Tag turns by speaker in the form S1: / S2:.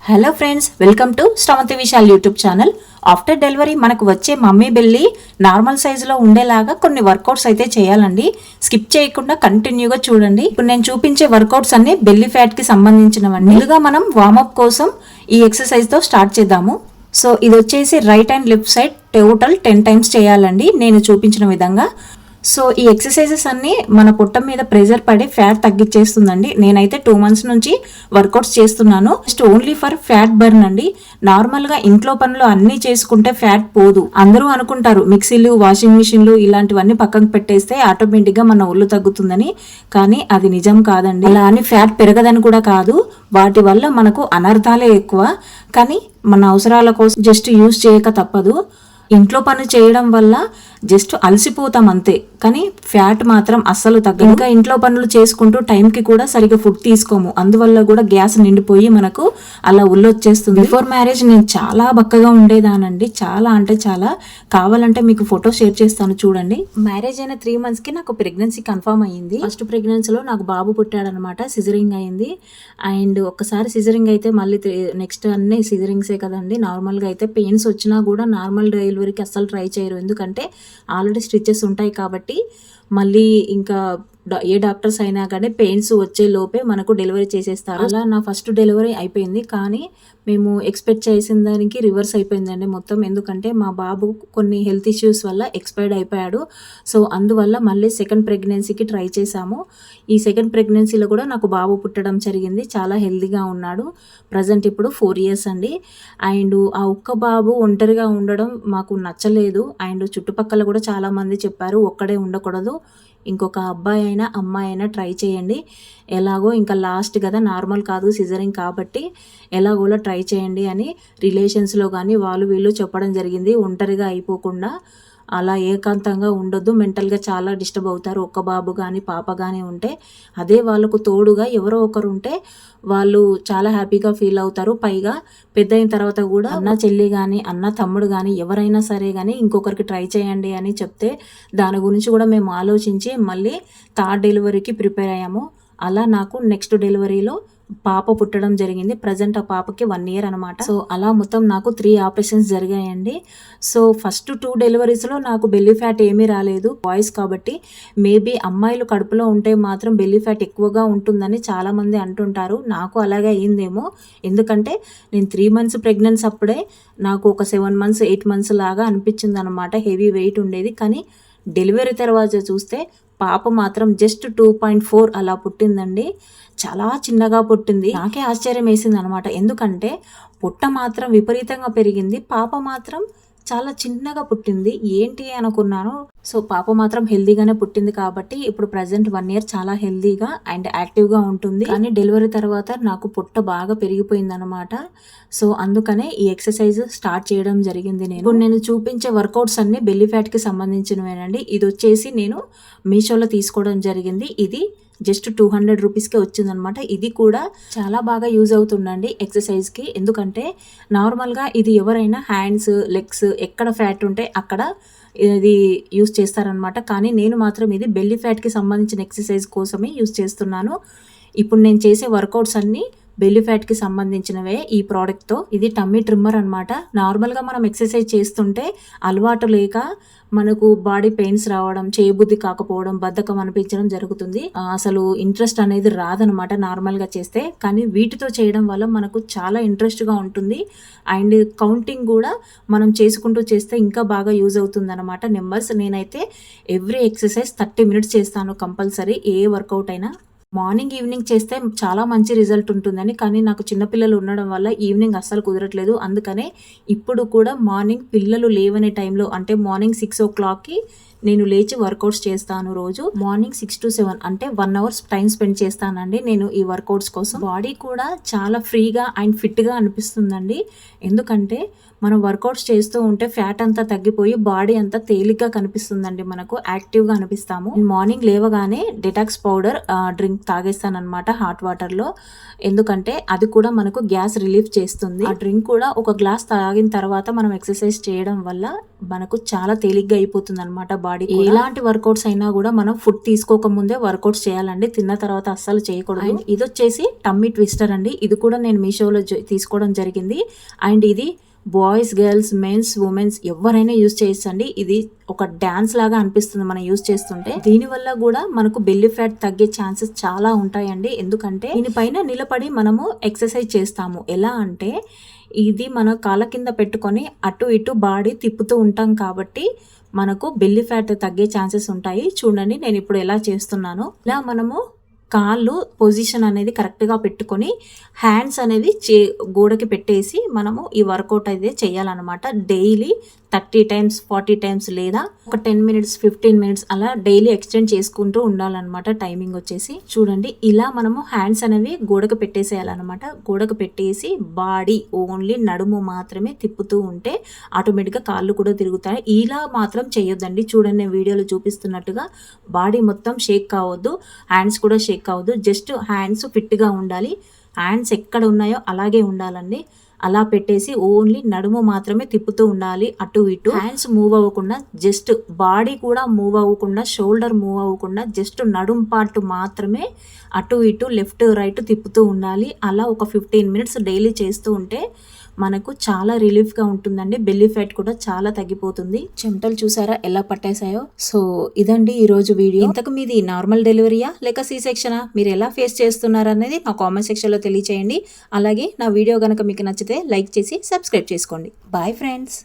S1: Hello friends, welcome to Sravanthi Vishal YouTube channel. After delivery మనకు వచ్చే mummy belly normal సైజులో ఉండేలాగా కొన్ని వర్కౌట్స్ అయితే చేయాలండి. స్కిప్ చేయకుండా కంటిన్యూగా చూడండి. ఇప్పుడు నేను చూపించే వర్కౌట్స్ అన్ని బెల్లి ఫ్యాట్కి సంబంధించినవండి. ముందుగా మనం వార్మప్ కోసం ఈ ఎక్సర్సైజ్తో స్టార్ట్ చేద్దాము. సో ఇది వచ్చేసి right and left side total 10 times చేయాలండి నేను చూపించిన విధంగా. సో ఈ ఎక్సర్సైజెస్ అన్ని మన పొట్ట మీద ప్రెజర్ పడి ఫ్యాట్ తగ్గించేస్తుందండి. నేనైతే 2 months నుంచి వర్కౌట్స్ చేస్తున్నాను. Just only for fat burn అండి. నార్మల్ గా ఇంట్లో పనులు అన్ని చేసుకుంటే ఫ్యాట్ పోదు. అందరూ అనుకుంటారు మిక్సీలు, వాషింగ్ మిషన్లు ఇలాంటివన్నీ పక్కకు పెట్టేస్తే ఆటోమేటిక్ గా మన ఒళ్ళు తగ్గుతుందని. కానీ అది నిజం కాదండి. అలా అని ఫ్యాట్ పెరగదని కూడా కాదు. వాటి వల్ల మనకు అనర్థాలే ఎక్కువ. కానీ మన అవసరాల కోసం జస్ట్ యూజ్ చేయక తప్పదు. ఇంట్లో పని చేయడం వల్ల జస్ట్ అలసిపోతాం అంతే, కానీ ఫ్యాట్ మాత్రం అస్సలు తగ్గదు. ఇంకా ఇంట్లో పనులు చేసుకుంటూ టైంకి కూడా సరిగ్గా ఫుడ్ తీసుకోము. అందువల్ల కూడా గ్యాస్ నిండిపోయి మనకు అలా ఉల్లొచ్చేస్తుంది. బిఫోర్ మ్యారేజ్ నేను చాలా బక్కగా ఉండేదానండి, చాలా అంటే చాలా. కావాలంటే మీకు ఫోటో షేర్ చేస్తాను చూడండి. మ్యారేజ్ అయిన 3 months కి నాకు ప్రెగ్నెన్సీ కన్ఫర్మ్ అయ్యింది. ఫస్ట్ ప్రెగ్నెన్సీలో నాకు బాబు పుట్టాడనమాట. సిజరింగ్ అయింది. అండ్ ఒక్కసారి సిజరింగ్ అయితే మళ్ళీ నెక్స్ట్ అన్నీ సిజరింగ్సే కదండి. నార్మల్గా అయితే పెయిన్స్ వచ్చినా కూడా నార్మల్ డెలివరీకి అస్సలు ట్రై చేయరు. ఎందుకంటే ఆల్రెడీ స్టిచెస్ ఉంటాయి కాబట్టి. మళ్ళీ ఇంకా ఏ డాక్టర్స్ అయినా కానీ పెయిన్స్ వచ్చే లోపే మనకు డెలివరీ చేసేస్తారు. అలా నా ఫస్ట్ డెలివరీ అయిపోయింది. కానీ మేము ఎక్స్పెక్ట్ చేసిన దానికి రివర్స్ అయిపోయిందండి మొత్తం. ఎందుకంటే మా బాబు కొన్ని హెల్త్ ఇష్యూస్ వల్ల ఎక్స్పైర్డ్ అయిపోయాడు. సో అందువల్ల మళ్ళీ సెకండ్ ప్రెగ్నెన్సీకి ట్రై చేశాము. ఈ సెకండ్ ప్రెగ్నెన్సీలో కూడా నాకు బాబు పుట్టడం జరిగింది. చాలా హెల్తీగా ఉన్నాడు. ప్రజెంట్ ఇప్పుడు 4 years అండి. అండ్ ఆ ఒక్క బాబు ఒంటరిగా ఉండడం మాకు నచ్చలేదు. అండ్ చుట్టుపక్కల కూడా చాలామంది చెప్పారు ఒక్కడే ఉండకూడదు, ఇంకొక అబ్బాయి అయినా అమ్మాయి అయినా ట్రై చేయండి. ఎలాగో ఇంకా లాస్ట్ కదా, నార్మల్ కాదు సిజరింగ్ కాబట్టి ఎలాగోలా ట్రై చేయండి అని రిలేషన్స్లో కానీ వాళ్ళు వీళ్ళు చెప్పడం జరిగింది. ఒంటరిగా అయిపోకుండా అలా ఏకాంతంగా ఉండొద్దు, మెంటల్గా చాలా డిస్టర్బ్ అవుతారు. ఒక్క బాబు కానీ పాప కానీ ఉంటే. అదే వాళ్ళకు తోడుగా ఎవరో ఒకరు ఉంటే వాళ్ళు చాలా హ్యాపీగా ఫీల్ అవుతారు. పైగా పెద్ద అయిన తర్వాత కూడా అన్న చెల్లి కానీ అన్న తమ్ముడు కానీ ఎవరైనా సరే కానీ ఇంకొకరికి ట్రై చేయండి అని చెప్తే దాని గురించి కూడా మేము ఆలోచించి మళ్ళీ 3rd డెలివరీకి ప్రిపేర్ అయ్యాము. అలా నాకు నెక్స్ట్ డెలివరీలో పాప పుట్టడం జరిగింది. ప్రజెంట్ ఆ పాపకి 1 year అనమాట. సో అలా మొత్తం నాకు 3 ఆపరేషన్స్ జరిగాయండి. సో ఫస్ట్ 2 డెలివరీస్లో నాకు బెల్లీ ఫ్యాట్ ఏమీ రాలేదు, బాయ్స్ కాబట్టి. మేబీ అమ్మాయిలు కడుపులో ఉంటే మాత్రం బెల్లీ ఫ్యాట్ ఎక్కువగా ఉంటుందని చాలామంది అంటుంటారు. నాకు అలాగే అయ్యిందేమో. ఎందుకంటే నేను 3 months ప్రెగ్నెన్సీ అప్పుడే నాకు ఒక 7 months 8 months లాగా అనిపించింది అనమాట. హెవీ వెయిట్ ఉండేది. కానీ డెలివరీ తర్వాత చూస్తే పాప మాత్రం జస్ట్ 2.4 అలా పుట్టిందండి. చాలా చిన్నగా పుట్టింది. నాకే ఆశ్చర్యం వేసింది అనమాట. ఎందుకంటే పుట్ట మాత్రం విపరీతంగా పెరిగింది, పాప మాత్రం చాలా చిన్నగా పుట్టింది. ఏంటి అనుకున్నాను. సో పాప మాత్రం హెల్దీగానే పుట్టింది కాబట్టి ఇప్పుడు ప్రజెంట్ 1 year చాలా హెల్దీగా అండ్ యాక్టివ్గా ఉంటుంది. కానీ డెలివరీ తర్వాత నాకు పుట్ట బాగా పెరిగిపోయింది అనమాట. సో అందుకనే ఈ ఎక్సర్సైజ్ స్టార్ట్ చేయడం జరిగింది. ఇప్పుడు నేను చూపించే వర్కౌట్స్ అన్ని బెల్లీ ఫ్యాట్కి సంబంధించినవేనండి. ఇది వచ్చేసి నేను మీషోలో తీసుకోవడం జరిగింది. ఇది జస్ట్ 200 రూపీస్కే వచ్చిందనమాట. ఇది కూడా చాలా బాగా యూజ్ అవుతుందండి ఎక్సర్సైజ్కి. ఎందుకంటే నార్మల్గా ఇది ఎవరైనా హ్యాండ్స్, లెగ్స్ ఎక్కడ ఫ్యాట్ ఉంటే అక్కడ ఇది యూజ్ చేస్తారనమాట. కానీ నేను మాత్రం ఇది బెల్లీ ఫ్యాట్కి సంబంధించిన ఎక్సర్సైజ్ కోసమే యూజ్ చేస్తున్నాను. ఇప్పుడు నేను చేసే వర్కౌట్స్ అన్నీ బెల్లీ ఫ్యాట్కి సంబంధించినవే ఈ ప్రోడక్ట్తో. ఇది టమ్మీ ట్రిమ్మర్ అనమాట. నార్మల్గా మనం ఎక్సర్సైజ్ చేస్తుంటే అలవాటు లేక మనకు బాడీ పెయిన్స్ రావడం, చేయబుద్ధి కాకపోవడం, బద్ధకం అనిపించడం జరుగుతుంది. అసలు ఇంట్రెస్ట్ అనేది రాదనమాట నార్మల్గా చేస్తే. కానీ వీటితో చేయడం వల్ల మనకు చాలా ఇంట్రెస్ట్గా ఉంటుంది. అండ్ కౌంటింగ్ కూడా మనం చేసుకుంటూ చేస్తే ఇంకా బాగా యూజ్ అవుతుంది అనమాట. నెంబర్స్ నేనైతే ఎవ్రీ ఎక్సర్సైజ్ 30 minutes చేస్తాను కంపల్సరీ, ఏ వర్కౌట్ అయినా. మార్నింగ్ ఈవినింగ్ చేస్తే చాలా మంచి రిజల్ట్ ఉంటుందని. కానీ నాకు చిన్నపిల్లలు ఉండడం వల్ల ఈవినింగ్ అస్సలు కుదరట్లేదు. అందుకనే ఇప్పుడు కూడా మార్నింగ్ పిల్లలు లేవనే టైంలో అంటే మార్నింగ్ 6 o'clockకి నేను లేచి వర్కౌట్స్ చేస్తాను. రోజు మార్నింగ్ 6 to 7 అంటే 1 hour టైం స్పెండ్ చేస్తానండి నేను ఈ వర్కౌట్స్ కోసం. బాడీ కూడా చాలా ఫ్రీగా అండ్ ఫిట్గా అనిపిస్తుందండి. ఎందుకంటే మనం వర్కౌట్స్ చేస్తూ ఉంటే ఫ్యాట్ అంతా తగ్గిపోయి బాడీ అంతా తేలిగ్గా కనిపిస్తుందండి, మనకు యాక్టివ్గా అనిపిస్తాము. మార్నింగ్ లేవగానే డెటాక్స్ పౌడర్ డ్రింక్ తాగేస్తానమాట హాట్ వాటర్లో. ఎందుకంటే అది కూడా మనకు గ్యాస్ రిలీఫ్ చేస్తుంది. ఆ డ్రింక్ కూడా ఒక గ్లాస్ తాగిన తర్వాత మనం ఎక్సర్సైజ్ చేయడం వల్ల మనకు చాలా తేలిగ్గా అయిపోతుంది అనమాట బాడీ. ఎలాంటి వర్కౌట్స్ అయినా కూడా మనం ఫుడ్ తీసుకోకముందే వర్కౌట్స్ చేయాలండి, తిన్న తర్వాత అస్సలు చేయకూడదు. ఇది వచ్చేసి టమ్మీ ట్విస్టర్ అండి, ఇది కూడా నేను మీషోలో తీసుకోవడం జరిగింది. అండ్ ఇది బాయ్స్, గర్ల్స్, మెన్స్, ఉమెన్స్ ఎవరైనా యూజ్ చేయొచ్చండి. ఇది ఒక డాన్స్ లాగా అనిపిస్తుంది మనం యూజ్ చేస్తుంటే. దీని వల్ల కూడా మనకు బెల్లీ ఫ్యాట్ తగ్గే ఛాన్సెస్ చాలా ఉంటాయండి. ఎందుకంటే దీనిపైన నిలబడి మనము ఎక్సర్సైజ్ చేస్తాము. ఎలా అంటే ఇది మన కాళ్ళ కింద పెట్టుకొని అటు ఇటు బాడీ తిప్పుతూ ఉంటాం కాబట్టి మనకు బెల్లీ ఫ్యాట్ తగ్గే ఛాన్సెస్ ఉంటాయి. చూడండి నేను ఇప్పుడు ఎలా చేస్తున్నాను. ఇలా మనము కాళ్ళు పొజిషన్ అనేది కరెక్ట్గా పెట్టుకొని హ్యాండ్స్ అనేది గోడకి పెట్టేసి మనము ఈ వర్కౌట్ అయితే చేయాలన్నమాట. డైలీ 30 times 40 times లేదా ఒక 10 minutes 15 minutes అలా డైలీ ఎక్స్టెండ్ చేసుకుంటూ ఉండాలన్నమాట. టైమింగ్ వచ్చేసి చూడండి, ఇలా మనము హ్యాండ్స్ అనేవి గోడకు పెట్టేసేయాలన్నమాట. గోడకు పెట్టేసి బాడీ ఓన్లీ నడుము మాత్రమే తిప్పుతూ ఉంటే ఆటోమేటిక్గా కాళ్ళు కూడా తిరుగుతాయి. ఇలా మాత్రం చేయొద్దండి. చూడండి నేను వీడియోలో చూపిస్తున్నట్టుగా బాడీ మొత్తం షేక్ కావద్దు, హ్యాండ్స్ కూడా షేక్ కావద్దు. జస్ట్ హ్యాండ్స్ ఫిట్గా ఉండాలి. హ్యాండ్స్ ఎక్కడ ఉన్నాయో అలాగే ఉండాలండి. అలా పెట్టేసి ఓన్లీ నడుము మాత్రమే తిప్పుతూ ఉండాలి అటు ఇటు. హ్యాండ్స్ మూవ్ అవ్వకుండా, జస్ట్ బాడీ కూడా మూవ్ అవ్వకుండా, షోల్డర్ మూవ్ అవ్వకుండా జస్ట్ నడుము పార్ట్ మాత్రమే అటు ఇటు లెఫ్ట్ రైట్ తిప్పుతూ ఉండాలి. అలా ఒక 15 minutes డైలీ చేస్తూ ఉంటే మనకు చాలా రిలీఫ్గా ఉంటుందండి. బెల్లీ ఫ్యాట్ కూడా చాలా తగ్గిపోతుంది. చెమటలు చూసారా ఎలా పట్టేశాయో. సో ఇదండి ఈరోజు వీడియో. ఇంతకు మీది నార్మల్ డెలివరీయా లేక సి సెక్షనా, మీరు ఎలా ఫేస్ చేస్తున్నారు అనేది నా కామెంట్ సెక్షన్లో తెలియచేయండి. అలాగే నా వీడియో కనుక మీకు నచ్చితే లైక్ చేసి సబ్స్క్రైబ్ చేసుకోండి. Bye friends.